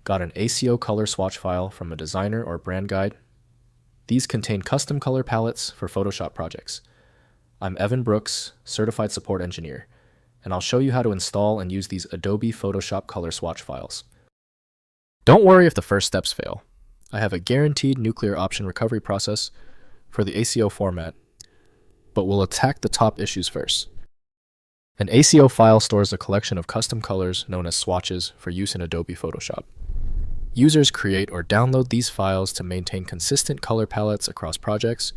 Got an ACO color swatch file from a designer or brand guide? These contain custom color palettes for Photoshop projects. I'm Evan Brooks, Certified Support Engineer, and I'll show you how to install and use these Adobe Photoshop color swatch files. Don't worry if the first steps fail. I have a guaranteed nuclear option recovery process for the ACO format, but we'll attack the top issues first. An ACO file stores a collection of custom colors known as swatches for use in Adobe Photoshop. Users create or download these files to maintain consistent color palettes across projects,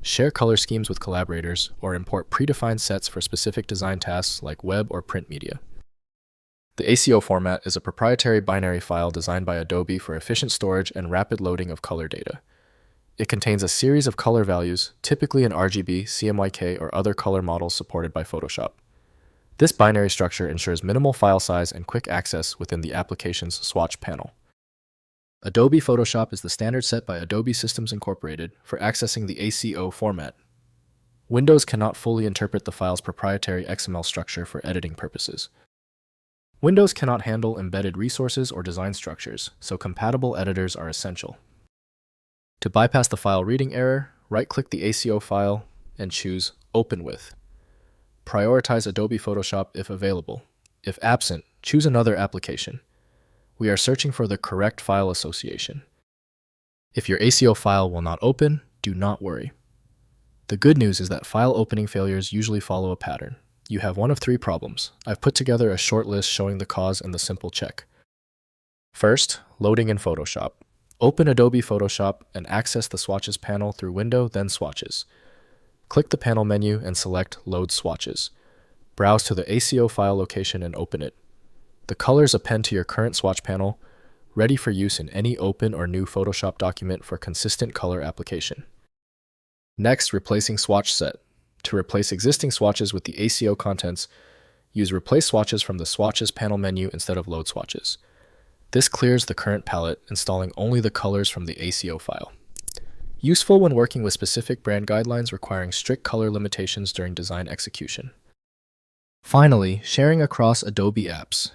share color schemes with collaborators, or import predefined sets for specific design tasks like web or print media. The ACO format is a proprietary binary file designed by Adobe for efficient storage and rapid loading of color data. It contains a series of color values, typically in RGB, CMYK, or other color models supported by Photoshop. This binary structure ensures minimal file size and quick access within the application's swatch panel. Adobe Photoshop is the standard set by Adobe Systems Incorporated for accessing the ACO format. Windows cannot fully interpret the file's proprietary XML structure for editing purposes. Windows cannot handle embedded resources or design structures, so compatible editors are essential. To bypass the file reading error, right-click the ACO file and choose Open With. Prioritize Adobe Photoshop if available. If absent, choose another application. We are searching for the correct file association. If your ACO file will not open, do not worry. The good news is that file opening failures usually follow a pattern. You have one of three problems. I've put together a short list showing the cause and the simple check. First, loading in Photoshop. Open Adobe Photoshop and access the Swatches panel through Window, then Swatches. Click the panel menu and select Load Swatches. Browse to the ACO file location and open it. The colors append to your current swatch panel, ready for use in any open or new Photoshop document for consistent color application. Next, replacing Swatch Set. To replace existing swatches with the ACO contents, use Replace Swatches from the Swatches panel menu instead of Load Swatches. This clears the current palette, installing only the colors from the ACO file. Useful when working with specific brand guidelines requiring strict color limitations during design execution. Finally, sharing across Adobe apps.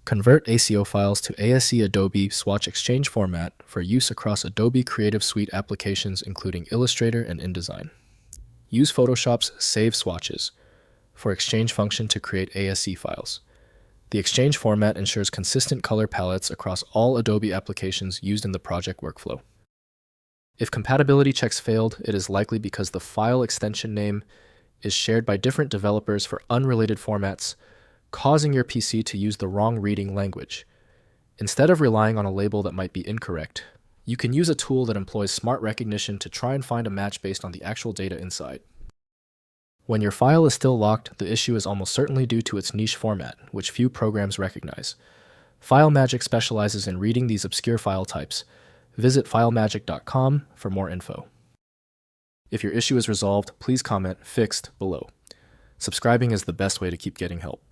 Convert ACO files to ASC Adobe Swatch Exchange format for use across Adobe Creative Suite applications including Illustrator and InDesign. Use Photoshop's Save Swatches for Exchange function to create ASC files. The Exchange format ensures consistent color palettes across all Adobe applications used in the project workflow. If compatibility checks failed, it is likely because the file extension name is shared by different developers for unrelated formats, causing your PC to use the wrong reading language. Instead of relying on a label that might be incorrect, you can use a tool that employs smart recognition to try and find a match based on the actual data inside. When your file is still locked, the issue is almost certainly due to its niche format, which few programs recognize. FileMagick specializes in reading these obscure file types. Visit filemagick.com for more info. If your issue is resolved, please comment "Fixed" below. Subscribing is the best way to keep getting help.